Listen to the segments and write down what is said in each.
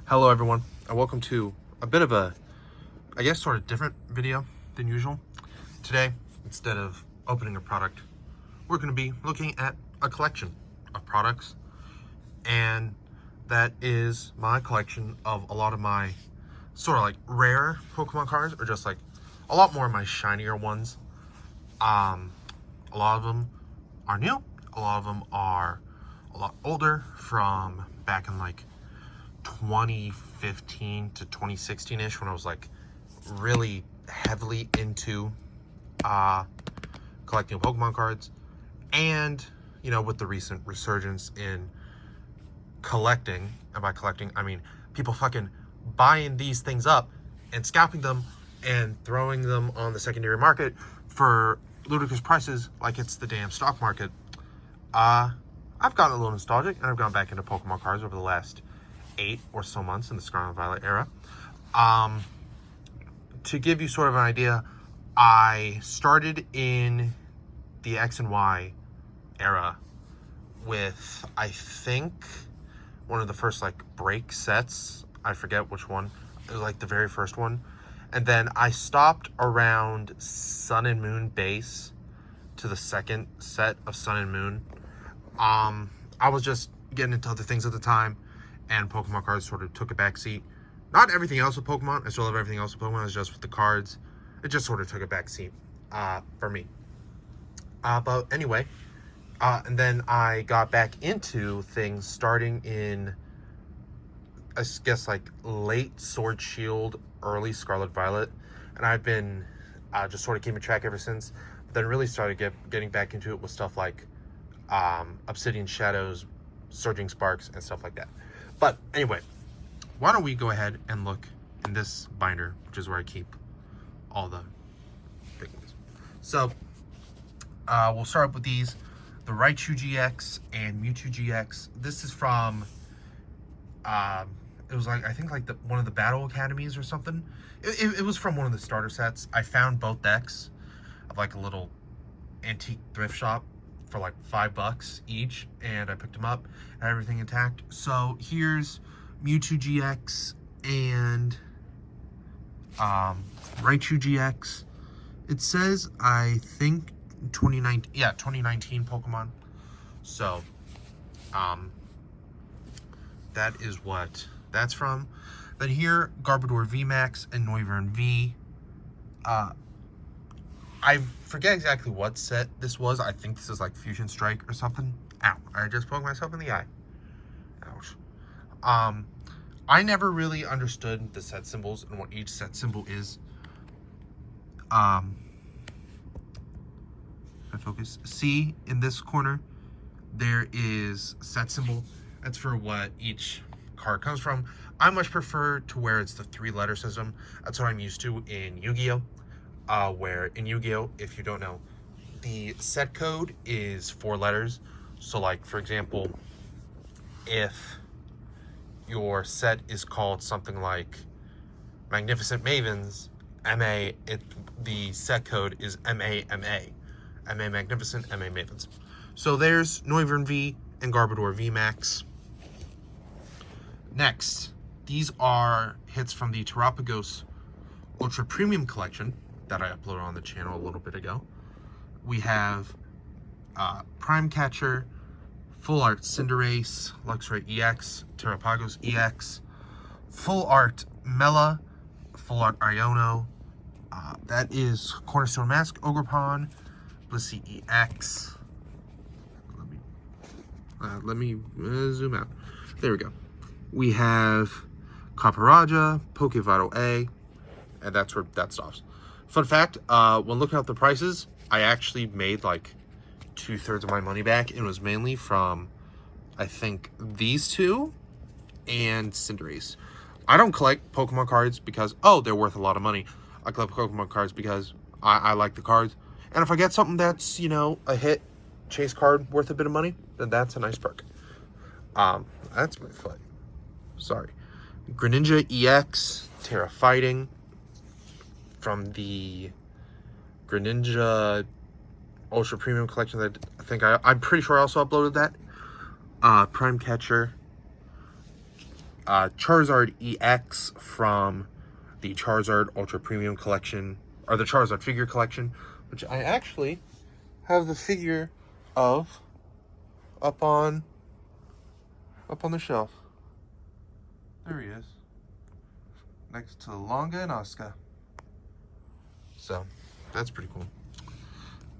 Hello everyone, and welcome to a bit of a, I guess, sort of different video than usual. Today, instead of opening a product, we're going to be looking at a collection of products, and that is my collection of a lot of my sort of like rare Pokemon cards, or just like a lot more of my shinier ones. A lot of them are new, a lot of them are a lot older, from back in like 2015 to 2016-ish, when I was like really heavily into collecting Pokemon cards. And you know, with the recent resurgence in collecting, and by collecting I mean people fucking buying these things up and scalping them and throwing them on the secondary market for ludicrous prices like it's the damn stock market, I've gotten a little nostalgic, and I've gone back into Pokemon cards over the last 8 or so months in the Scarlet and Violet era. To give you sort of an idea, I started in the X and Y era with, I think, one of the first like break sets. I forget which one. It was like the very first one. And then I stopped around Sun and Moon base to the second set of Sun and Moon. I was just getting into other things at the time, and Pokemon cards sort of took a back seat. Not everything else with Pokemon. I still love everything else with Pokemon. It's just with the cards, it just sort of took a back seat for me. But anyway, and then I got back into things starting in, I guess, like late Sword Shield, early Scarlet Violet, and I've been just sort of keeping track ever since. But then really started getting back into it with stuff like Obsidian Shadows, Surging Sparks, and stuff like that. But anyway, why don't we go ahead and look in this binder, which is where I keep all the things. So we'll start up with these, the Raichu GX and Mewtwo GX. This is from it was like, I think like one of the Battle Academies or something. It was from one of the starter sets. I found both decks of like a little antique thrift shop for like $5 each, and I picked them up and everything intact. So here's Mewtwo GX and Raichu GX. It says, I think, 2019 Pokemon. So that is what that's from. Then here, Garbodor VMAX and Noivern V. I forget exactly what set this was. I think this is like Fusion Strike or something. Ow, I just poked myself in the eye. Ouch. I never really understood the set symbols and what each set symbol is. If I focus. See, in this corner, there is set symbol. That's for what each card comes from. I much prefer to where it's the 3-letter system. That's what I'm used to in Yu-Gi-Oh! Where in Yu-Gi-Oh!, if you don't know, the set code is 4 letters. So like, for example, if your set is called something like Magnificent Mavens, MA, the set code is MAMA. MA Magnificent, MA Mavens. So there's Noivern V and Garbodor VMAX. Next, these are hits from the Terapagos Ultra Premium Collection that I uploaded on the channel a little bit ago. We have Prime Catcher, Full Art Cinderace, Luxray EX, Terapagos EX, Full Art Mela, Full Art Iono. That is Cornerstone Mask, Ogerpon, Blissey EX. Let me zoom out. There we go. We have Caparaja, Pokevital A, and that's where that stops. Fun fact, when looking up the prices, I actually made like 2/3 of my money back. It was mainly from, I think, these two and Cinderace. I don't collect Pokemon cards because, oh, they're worth a lot of money. I collect Pokemon cards because I like the cards. And if I get something that's, you know, a hit chase card worth a bit of money, then that's a nice perk. That's my foot. Sorry. Greninja EX, Terra Fighting, from the Greninja Ultra Premium Collection that I think I'm pretty sure I also uploaded that. Prime Catcher, Charizard EX from the Charizard Ultra Premium Collection, or the Charizard figure collection, which I actually have the figure of up on the shelf. There he is, next to Longa and Oscar. So that's pretty cool.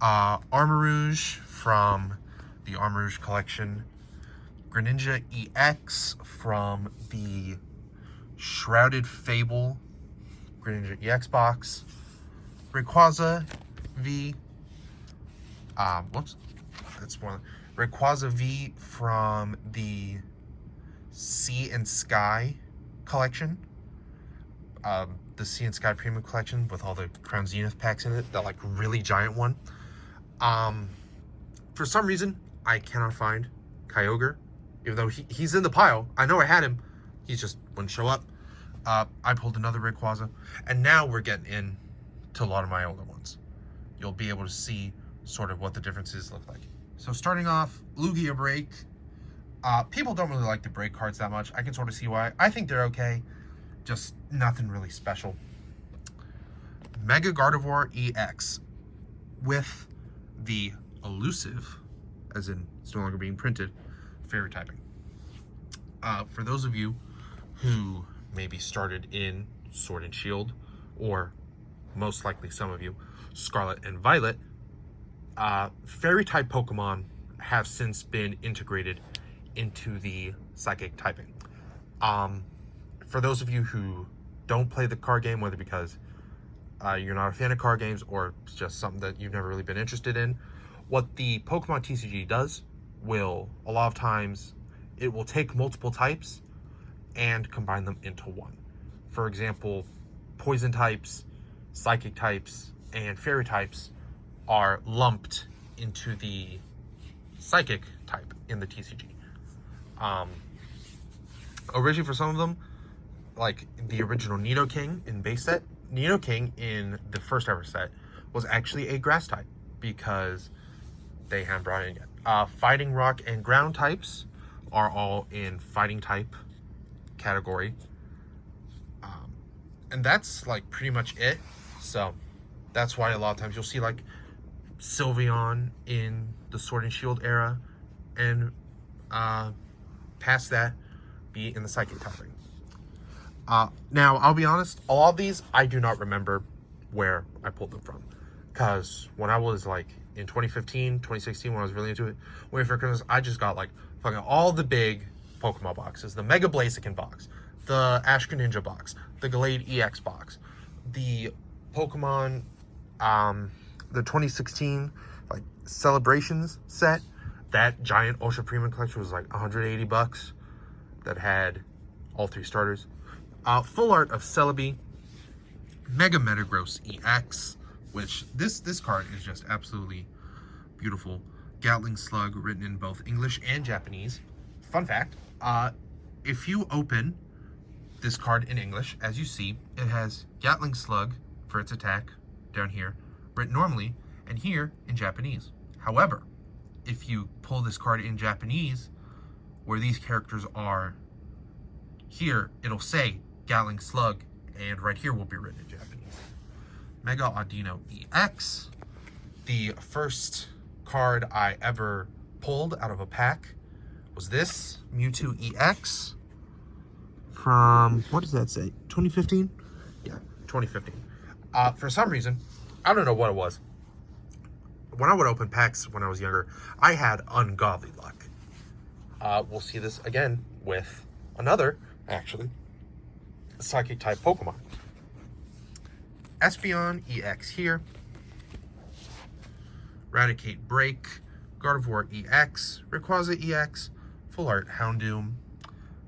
Armarouge from the Armarouge collection. Greninja EX from the Shrouded Fable Greninja EX box. Rayquaza V. That's one. Rayquaza V from the Sea and Sky collection. The Sea and Sky Premium Collection with all the Crown Zenith packs in it. That like really giant one. For some reason, I cannot find Kyogre. Even though he's in the pile. I know I had him. He just wouldn't show up. I pulled another Rayquaza. And now we're getting in to a lot of my older ones. You'll be able to see sort of what the differences look like. So starting off, Lugia Break. People don't really like the break cards that much. I can sort of see why. I think they're okay. Just nothing really special. Mega Gardevoir EX with the elusive, as in it's no longer being printed, fairy typing. For those of you who maybe started in Sword and Shield, or most likely some of you, Scarlet and Violet, fairy type Pokemon have since been integrated into the psychic typing. For those of you who don't play the card game, whether because you're not a fan of card games or it's just something that you've never really been interested in, what the Pokemon TCG does will, a lot of times, it will take multiple types and combine them into one. For example, poison types, psychic types, and fairy types are lumped into the psychic type in the TCG. Originally for some of them, like the original Nidoking in base set, Nidoking in the first ever set was actually a grass type because they hadn't brought it in yet. Fighting rock and ground types are all in fighting type category. And that's like pretty much it. So that's why a lot of times you'll see like Sylveon in the Sword and Shield era, and past that be in the psychic typing. Now, I'll be honest, a lot of these I do not remember where I pulled them from. Because when I was like in 2015, 2016, when I was really into it, waiting for Christmas, I just got like fucking all the big Pokemon boxes. The Mega Blaziken box, the Ash Greninja box, the Gallade EX box, the Pokemon, the 2016 like Celebrations set. That giant Ultra Premium collection was like $180. That had all three starters. Full art of Celebi, Mega Metagross EX, which this card is just absolutely beautiful. Gatling Slug written in both English and Japanese. Fun fact, if you open this card in English, as you see, it has Gatling Slug for its attack down here, written normally, and here in Japanese. However, if you pull this card in Japanese, where these characters are here, it'll say Gatling Slug, and right here will be written in Japanese. Mega Audino EX. The first card I ever pulled out of a pack was this Mewtwo EX from, what does that say, 2015? Yeah, 2015. For some reason, I don't know what it was. When I would open packs when I was younger, I had ungodly luck. We'll see this again with another, actually, psychic type Pokemon. Espeon EX here. Raticate Break, Gardevoir EX, Rayquaza EX, Full Art Houndoom,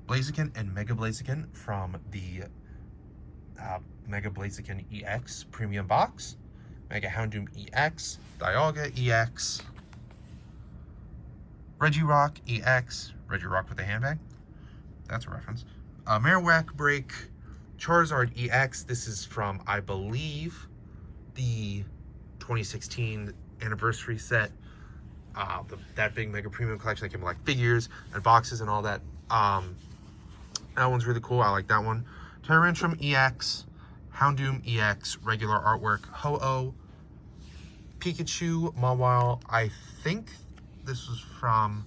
Blaziken and Mega Blaziken from the Mega Blaziken EX Premium Box, Mega Houndoom EX, Dialga EX, Regirock EX, Regirock with a handbag, that's a reference, Marowak Break, Charizard EX, this is from, I believe, the 2016 anniversary set, that big Mega Premium collection that came with like figures and boxes and all that. That one's really cool. I like that one. Tyrantrum EX, Houndoom EX, regular artwork. Ho-Oh, Pikachu, Mawile. I think this was from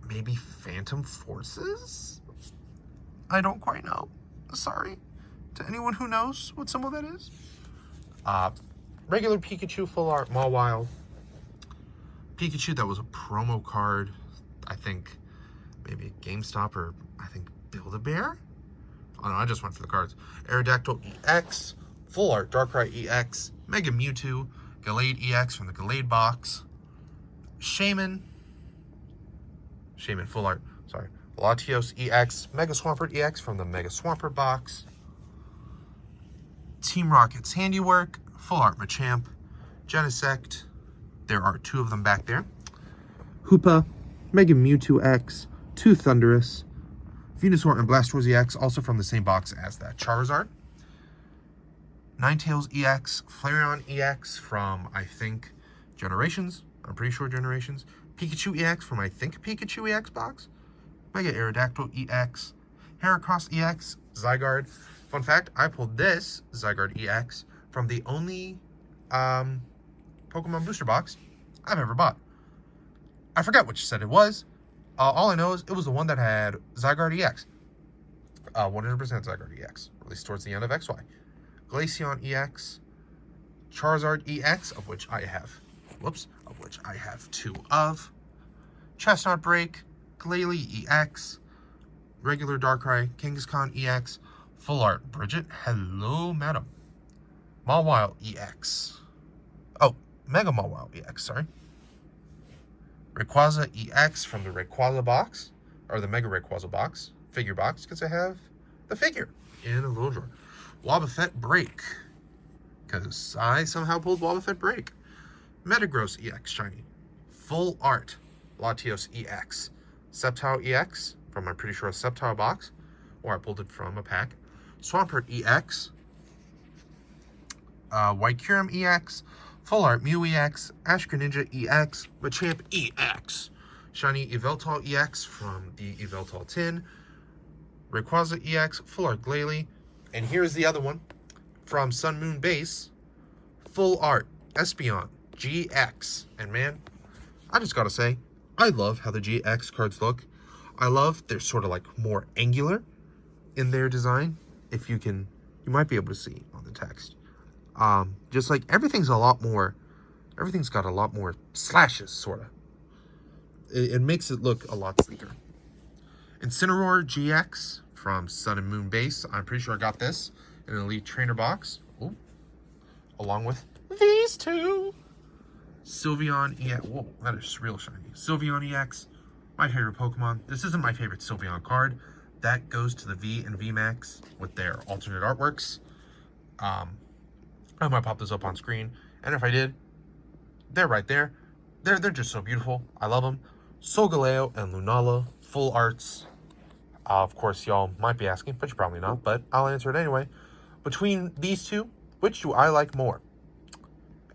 maybe Phantom Forces? I don't quite know. Sorry to anyone who knows what some of that is. Regular Pikachu, full art, Mawile. Pikachu, that was a promo card. I think maybe GameStop or I think Build-A-Bear? Oh no, I just went for the cards. Aerodactyl EX, full art, Darkrai EX, Mega Mewtwo, Gallade EX from the Gallade box, Shaman full art, sorry. Latios EX, Mega Swampert EX from the Mega Swampert box, Team Rocket's Handiwork, full art Machamp, Genesect, there are 2 of them back there, Hoopa, Mega Mewtwo X, 2 Thundurus, Venusaur and Blastoise EX, also from the same box as that Charizard, Ninetales EX, Flareon EX from, I think, Generations. I'm pretty sure Generations. Pikachu EX from, I think, Pikachu EX box. Mega Aerodactyl EX. Heracross EX, Zygarde. Fun fact, I pulled this Zygarde EX from the only Pokemon booster box I've ever bought. I forgot which set it was. All I know is it was the one that had Zygarde EX. 100% Zygarde EX, released towards the end of XY. Glaceon EX, Charizard EX, of which I have 2 of. Chestnut Break, Glalie EX, regular Darkrai, Kangaskhan EX, full art Bridget, hello madam. Mawile EX. Oh, Mega Mawile EX, sorry. Rayquaza EX from the Rayquaza box, or the Mega Rayquaza box, figure box, because I have the figure in a little drawer. Wobbuffet Break, because I somehow pulled Wobbuffet Break. Metagross EX Shiny, full art, Latios EX. Sceptile EX, from I'm pretty sure a Sceptile box, or I pulled it from a pack. Swampert EX, Whitecurum EX, full art Mew EX, Ash Greninja EX, Machamp EX. Shiny Yveltal EX from the Yveltal tin. Rayquaza EX, full art Glalie. And here's the other one from Sun Moon Base, full art Espeon GX. And man, I just gotta say, I love how the GX cards look. I love they're sort of like more angular in their design. If you can, you might be able to see on the text. Just like everything's got a lot more slashes, sort of. It makes it look a lot sleeker. Incineroar GX from Sun and Moon Base. I'm pretty sure I got this in an Elite Trainer box. Ooh. Along with these 2. Sylveon EX. Whoa, that is real shiny. Sylveon EX, my favorite Pokemon. This isn't my favorite Sylveon card. That goes to the V and VMAX with their alternate artworks. I might pop this up on screen. And if I did, they're right there. They're just so beautiful. I love them. Solgaleo and Lunala, full arts. Of course, y'all might be asking, but you're probably not. But I'll answer it anyway. Between these 2, which do I like more?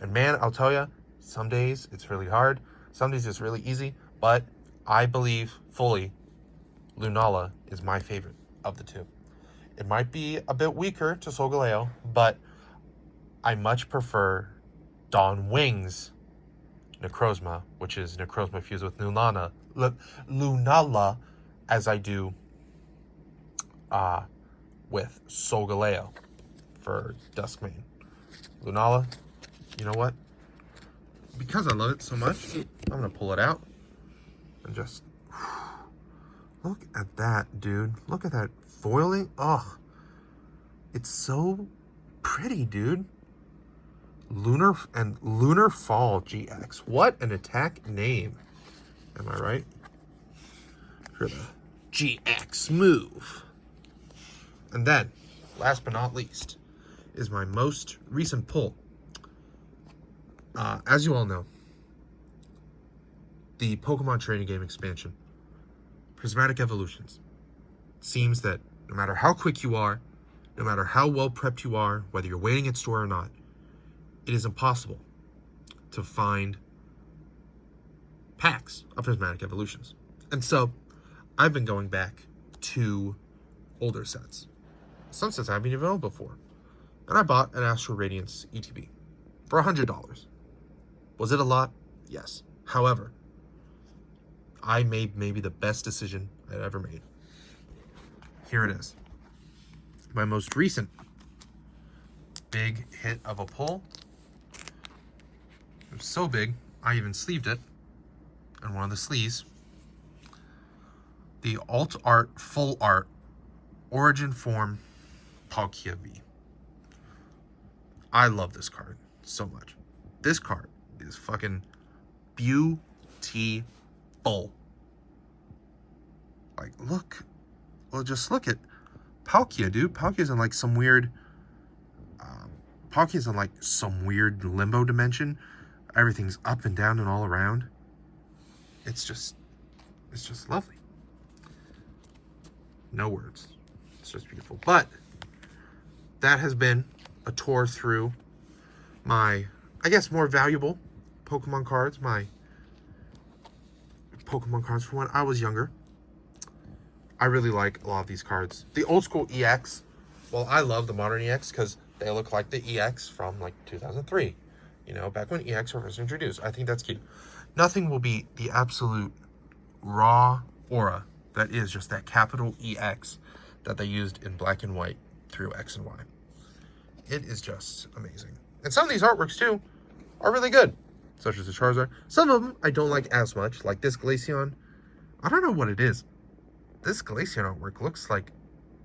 And man, I'll tell you, some days it's really hard. Some days it's really easy. But I believe fully Lunala is my favorite of the 2. It might be a bit weaker to Solgaleo, but I much prefer Dawn Wings Necrozma, which is Necrozma fused with Lunala, as I do with Solgaleo for Duskmane. Lunala, you know what? Because I love it so much, I'm going to pull it out and just... Look at that, dude. Look at that foiling. Ugh. It's so pretty, dude. Lunar Fall GX. What an attack name. Am I right? For the GX move. And then, last but not least, is my most recent pull. As you all know, the Pokemon trading game expansion, Prismatic Evolutions, seems that no matter how quick you are, no matter how well prepped you are, whether you're waiting at store or not, it is impossible to find packs of Prismatic Evolutions. And so I've been going back to older sets. Some sets I haven't even owned before. And I bought an Astral Radiance ETB for $100. Was it a lot? Yes. However, I made maybe the best decision I've ever made. Here it is. My most recent big hit of a pull. It was so big, I even sleeved it. And one of the sleeves, the Alt Art Full Art Origin Form Palkia V. I love this card so much. This card is fucking beautiful. Like, look. Well, just look at Palkia, dude. Palkia's in like some weird... Palkia's in like some weird limbo dimension. Everything's up and down and all around. It's just lovely. No words. It's just beautiful. But that has been a tour through my, I guess, more valuable Pokemon cards. My Pokemon cards from when I was younger. I really like a lot of these cards. The old school EX, well, I love the modern EX because they look like the EX from like 2003. You know, back when EX were first introduced. I think that's cute. Nothing will beat the absolute raw aura that is just that capital EX that they used in black and white through X and Y. It is just amazing. And some of these artworks, too, are really good. Such as the Charizard. Some of them I don't like as much. Like this Glaceon. I don't know what it is. This Glaceon artwork looks like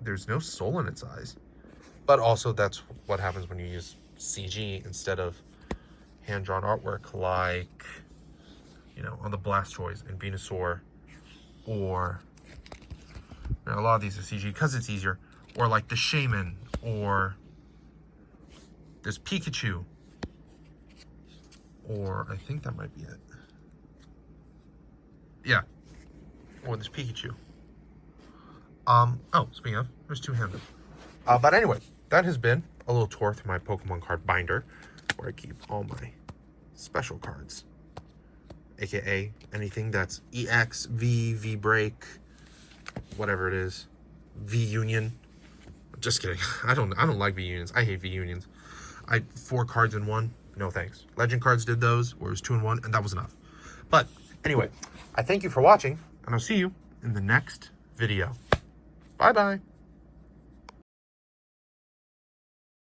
there's no soul in its eyes. But also, that's what happens when you use CG instead of hand-drawn artwork, like, you know, on the Blastoise and Venusaur, or, you know, a lot of these are CG because it's easier, or like the Shaman, or this Pikachu, or I think that might be it. Yeah, or this Pikachu. Oh, speaking of, there's two-handed. But anyway, that has been a little tour through my Pokemon card binder, where I keep all my special cards, aka anything that's EX, V, V-Break, whatever it is, V-Union. Just kidding. I don't like V-Unions. I hate V-Unions. 4 cards in one. No thanks. Legend cards did those, where it was 2 in 1, and that was enough. But anyway, I thank you for watching, and I'll see you in the next video. Bye-bye.